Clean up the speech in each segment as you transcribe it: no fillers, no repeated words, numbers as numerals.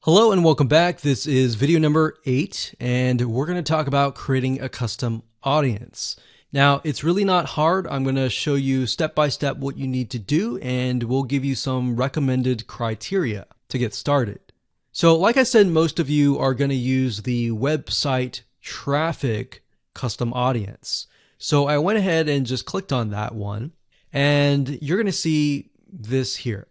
Hello and welcome back. This is video number 8, and we're going to talk about creating a custom audience. Now, it's really not hard. I'm going to show you step by step what you need to do, and we'll give you some recommended criteria to get started. So like I said, most of you are going to use the website traffic custom audience. So I went ahead and just clicked on that one, and you're going to see this here.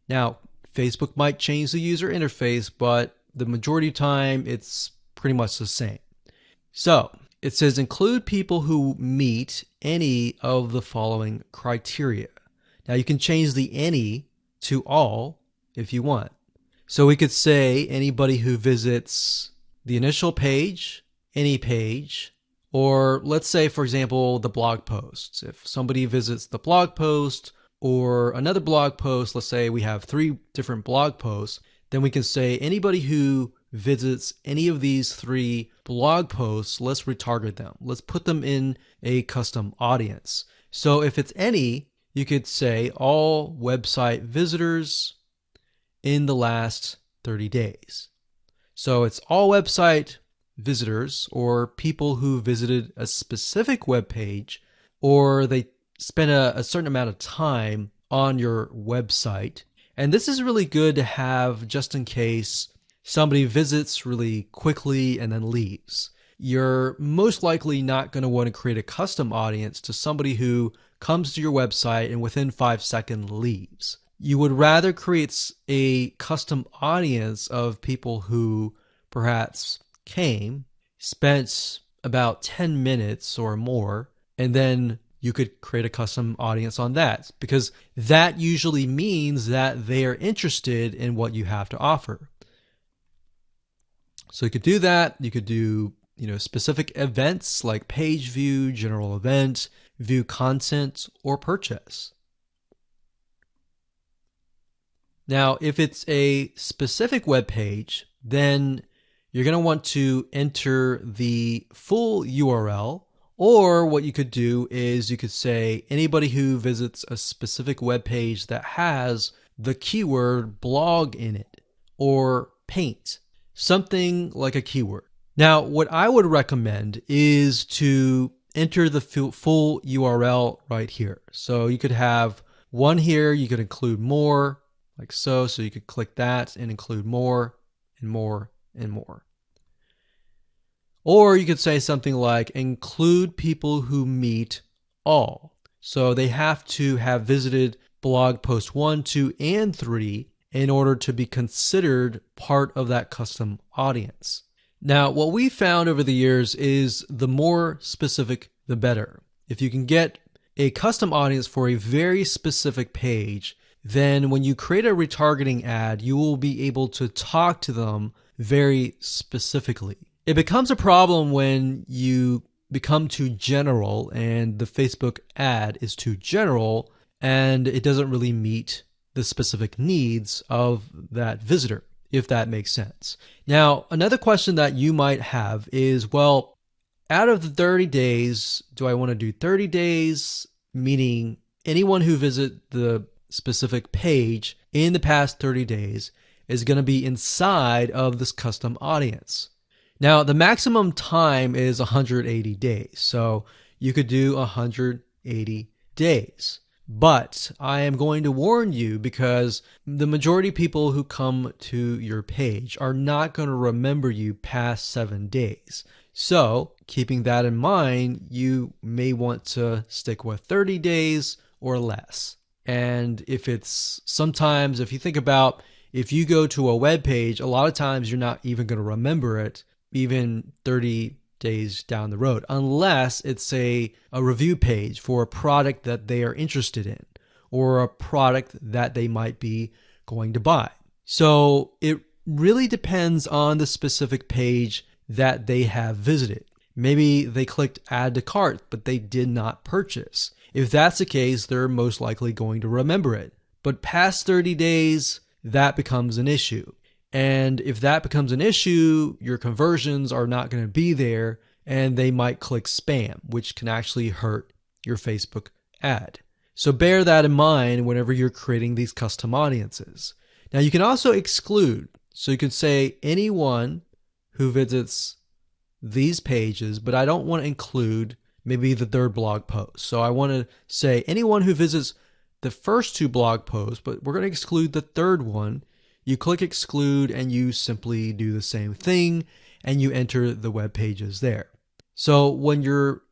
Now, Facebook might change the user interface, but the majority of the time it's pretty much the same. So it says include people who meet any of the following criteria. Now you can change the any to all if you want. So we could say anybody who visits the initial page, any page, or let's say, for example, the blog posts. If somebody visits the blog post, or another blog post, let's say we have 3 different blog posts, then we can say anybody who visits any of these 3 blog posts, let's retarget them. Let's put them in a custom audience. So if it's any, you could say all website visitors in the last 30 days. So it's all website visitors or people who visited a specific web page, or they spend a certain amount of time on your website. And this is really good to have just in case somebody visits really quickly and then leaves. You're most likely not going to want to create a custom audience to somebody who comes to your website and within 5 seconds leaves. You would rather create a custom audience of people who perhaps came, spent about 10 minutes or more, and then you could create a custom audience on that, because that usually means that they are interested in what you have to offer. So you could do that. You could do, specific events like page view, general event, view content, or purchase. Now, if it's a specific web page, then you're going to want to enter the full URL. Or what you could do is you could say anybody who visits a specific web page that has the keyword blog in it or paint, something like a keyword. Now, what I would recommend is to enter the full URL right here. So you could have one here, you could include more like so. So you could click that and include more and more and more. Or you could say something like include people who meet all. So they have to have visited blog post 1, 2, and 3 in order to be considered part of that custom audience. Now, what we found over the years is the more specific, the better. If you can get a custom audience for a very specific page, then when you create a retargeting ad, you will be able to talk to them very specifically. It becomes a problem when you become too general and the Facebook ad is too general and it doesn't really meet the specific needs of that visitor, if that makes sense. Now, another question that you might have is, well, out of the 30 days, do I want to do 30 days, meaning anyone who visits the specific page in the past 30 days is going to be inside of this custom audience? Now, the maximum time is 180 days, so you could do 180 days. But I am going to warn you because the majority of people who come to your page are not going to remember you past 7 days. So, keeping that in mind, you may want to stick with 30 days or less. And if you think about, if you go to a web page, a lot of times you're not even going to remember it even 30 days down the road, unless it's a review page for a product that they are interested in or a product that they might be going to buy. So it really depends on the specific page that they have visited. Maybe they clicked add to cart, but they did not purchase. If that's the case, they're most likely going to remember it. But past 30 days, that becomes an issue. And if that becomes an issue, your conversions are not going to be there and they might click spam, which can actually hurt your Facebook ad. So bear that in mind whenever you're creating these custom audiences. Now you can also exclude. So you could say anyone who visits these pages, but I don't want to include maybe the third blog post. So I want to say anyone who visits the first two blog posts, but we're going to exclude the third one. You click exclude and you simply do the same thing and you enter the web pages there. So when you're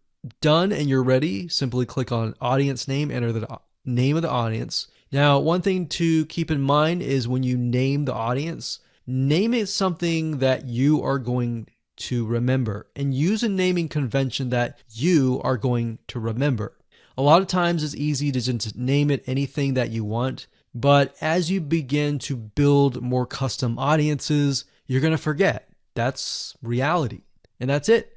done and you're ready, simply click on audience name, enter the name of the audience. Now, one thing to keep in mind is when you name the audience, name it something that you are going to remember and use a naming convention that you are going to remember. A lot of times it's easy to just name it anything that you want, but as you begin to build more custom audiences, you're going to forget. That's reality. And that's it.